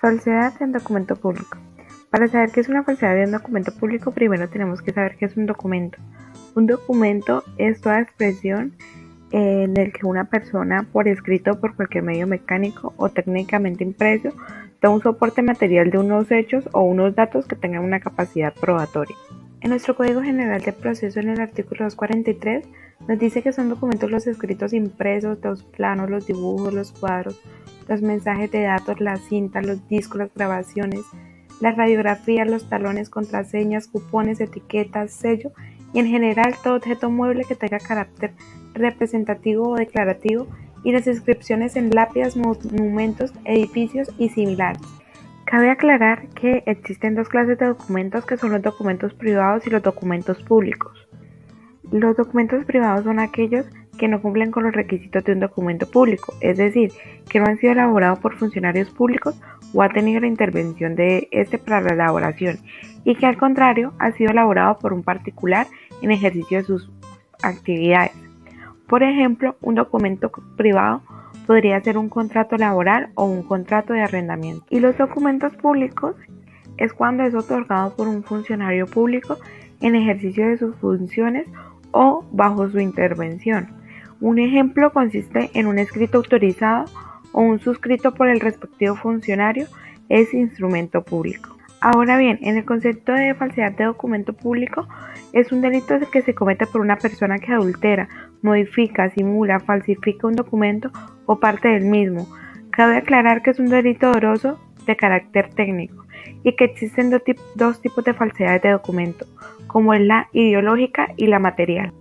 Falsedad en documento público. Para saber qué es una falsedad en documento público, primero tenemos que saber qué es un documento. Un documento es toda expresión en el que una persona, por escrito o por cualquier medio mecánico o técnicamente impreso, da un soporte material de unos hechos o unos datos que tengan una capacidad probatoria. En nuestro Código General de Proceso, en el artículo 243, nos dice que son documentos los escritos impresos, los planos, los dibujos, los cuadros, los mensajes de datos, las cintas, los discos, las grabaciones, las radiografías, los talones, contraseñas, cupones, etiquetas, sello y en general todo objeto mueble que tenga carácter representativo o declarativo y las inscripciones en lápidas, monumentos, edificios y similares. Cabe aclarar que existen dos clases de documentos que son los documentos privados y los documentos públicos. Los documentos privados son aquellos que no cumplen con los requisitos de un documento público, es decir, que no han sido elaborados por funcionarios públicos o ha tenido la intervención de este para la elaboración, y que al contrario ha sido elaborado por un particular en ejercicio de sus actividades. Por ejemplo, un documento privado podría ser un contrato laboral o un contrato de arrendamiento. Y los documentos públicos es cuando es otorgado por un funcionario público en ejercicio de sus funciones o bajo su intervención. Un ejemplo consiste en un escrito autorizado o un suscrito por el respectivo funcionario, es instrumento público. Ahora bien, en el concepto de falsedad de documento público, es un delito que se comete por una persona que adultera, modifica, simula, falsifica un documento o parte del mismo. Cabe aclarar que es un delito doloso de carácter técnico y que existen dos tipos de falsedades de documento, como es la ideológica y la material.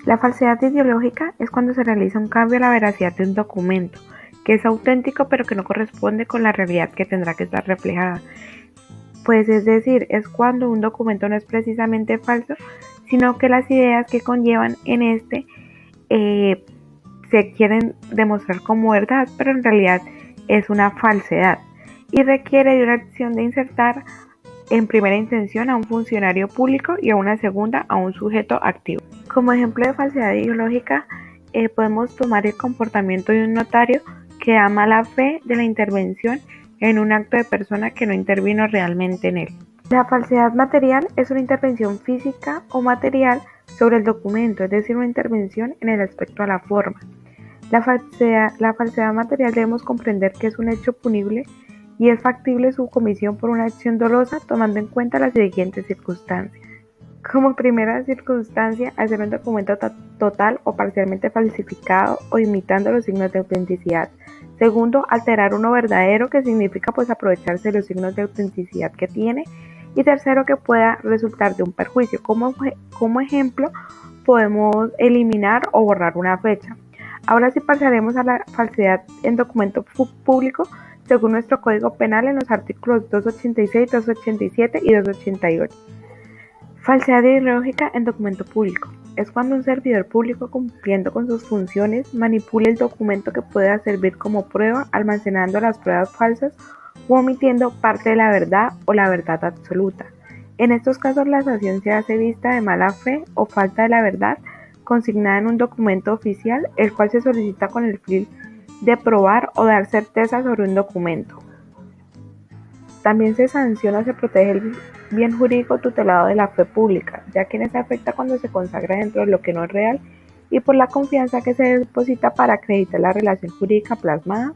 La falsedad ideológica es cuando se realiza un cambio a la veracidad de un documento, que es auténtico pero que no corresponde con la realidad que tendrá que estar reflejada. Pues es decir, es cuando un documento no es precisamente falso, sino que las ideas que conllevan en este se quieren demostrar como verdad, pero en realidad es una falsedad y requiere de una acción de insertar en primera intención a un funcionario público y a una segunda a un sujeto activo. Como ejemplo de falsedad ideológica, podemos tomar el comportamiento de un notario que da mala fe de la intervención en un acto de persona que no intervino realmente en él. La falsedad material es una intervención física o material sobre el documento, es decir, una intervención en el aspecto a la forma. La falsedad material debemos comprender que es un hecho punible y es factible su comisión por una acción dolosa tomando en cuenta las siguientes circunstancias. Como primera circunstancia, hacer un documento total o parcialmente falsificado o imitando los signos de autenticidad. Segundo, alterar uno verdadero, que significa pues aprovecharse de los signos de autenticidad que tiene. Y tercero, que pueda resultar de un perjuicio. Como ejemplo, podemos eliminar o borrar una fecha. Ahora sí pasaremos a la falsedad en documento público según nuestro Código Penal en los artículos 286, 287 y 288. Falsedad ideológica en documento público. Es cuando un servidor público, cumpliendo con sus funciones, manipula el documento que pueda servir como prueba, almacenando las pruebas falsas o omitiendo parte de la verdad o la verdad absoluta. En estos casos, la sanción se hace vista de mala fe o falta de la verdad consignada en un documento oficial, el cual se solicita con el fin de probar o dar certeza sobre un documento. También se sanciona, se protege el bien jurídico tutelado de la fe pública, ya que se afecta cuando se consagra dentro de lo que no es real y por la confianza que se deposita para acreditar la relación jurídica plasmada,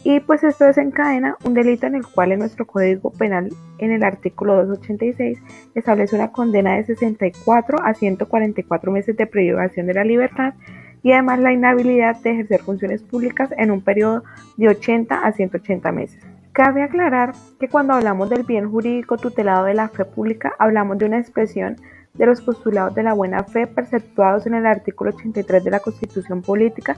y pues esto desencadena un delito en el cual en nuestro Código Penal, en el artículo 286, establece una condena de 64 a 144 meses de privación de la libertad y además la inhabilidad de ejercer funciones públicas en un periodo de 80 a 180 meses. Cabe aclarar que cuando hablamos del bien jurídico tutelado de la fe pública, hablamos de una expresión de los postulados de la buena fe perceptuados en el artículo 83 de la Constitución Política,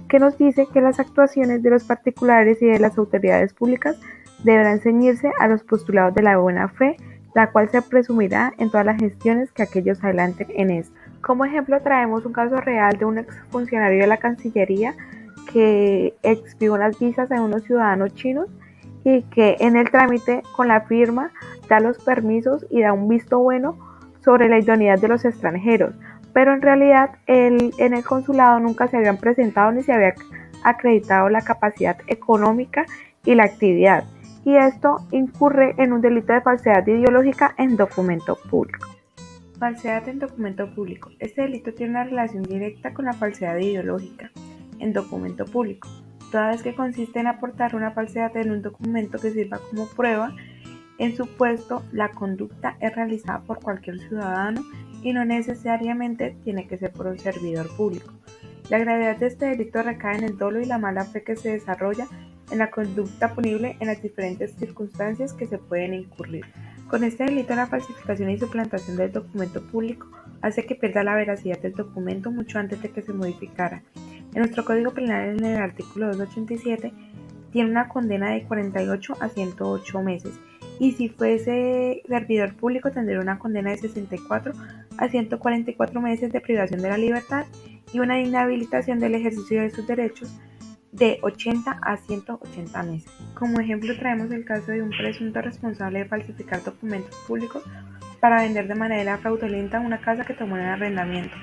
que nos dice que las actuaciones de los particulares y de las autoridades públicas deberán ceñirse a los postulados de la buena fe, la cual se presumirá en todas las gestiones que aquellos adelanten en esto. Como ejemplo, traemos un caso real de un exfuncionario de la Cancillería que expidió unas visas a unos ciudadanos chinos y que en el trámite con la firma da los permisos y da un visto bueno sobre la idoneidad de los extranjeros, pero en realidad en el consulado nunca se habían presentado ni se había acreditado la capacidad económica y la actividad, y esto incurre en un delito de falsedad ideológica en documento público. Falsedad en documento público. Este delito tiene una relación directa con la falsedad ideológica en documento público, toda vez que consiste en aportar una falsedad en un documento que sirva como prueba. En supuesto, la conducta es realizada por cualquier ciudadano y no necesariamente tiene que ser por un servidor público. La gravedad de este delito recae en el dolo y la mala fe que se desarrolla en la conducta punible en las diferentes circunstancias que se pueden incurrir. Con este delito, la falsificación y suplantación del documento público hace que pierda la veracidad del documento mucho antes de que se modificara. En nuestro Código Penal, en el artículo 287, tiene una condena de 48 a 108 meses. Y si fuese servidor público tendría una condena de 64 a 144 meses de privación de la libertad y una inhabilitación del ejercicio de sus derechos de 80 a 180 meses. Como ejemplo traemos el caso de un presunto responsable de falsificar documentos públicos para vender de manera fraudulenta una casa que tomó en arrendamiento.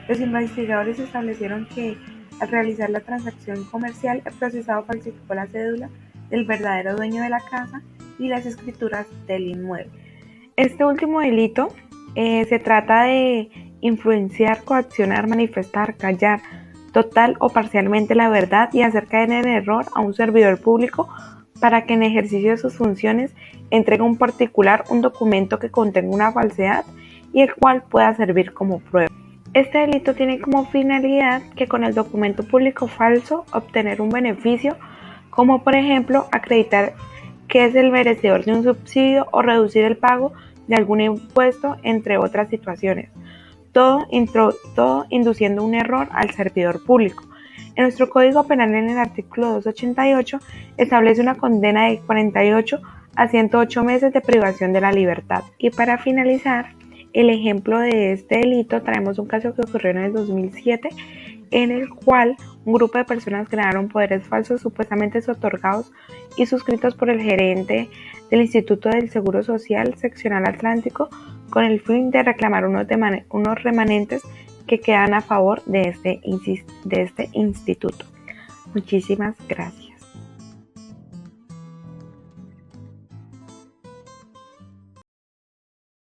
Los investigadores establecieron que al realizar la transacción comercial, el procesado falsificó la cédula del verdadero dueño de la casa y las escrituras del inmueble. Este último delito se trata de influenciar, coaccionar, manifestar, callar total o parcialmente la verdad y hacer caer en error a un servidor público para que en ejercicio de sus funciones entregue a un particular un documento que contenga una falsedad y el cual pueda servir como prueba. Este delito tiene como finalidad que con el documento público falso obtener un beneficio, como por ejemplo acreditar que es el merecedor de un subsidio o reducir el pago de algún impuesto, entre otras situaciones. Todo induciendo un error al servidor público. En nuestro Código Penal, en el artículo 288, establece una condena de 48 a 108 meses de privación de la libertad. Y para finalizar el ejemplo de este delito, traemos un caso que ocurrió en el 2007, en el cual un grupo de personas crearon poderes falsos supuestamente otorgados y suscritos por el gerente del Instituto del Seguro Social Seccional Atlántico con el fin de reclamar unos remanentes que quedan a favor de este instituto. Muchísimas gracias.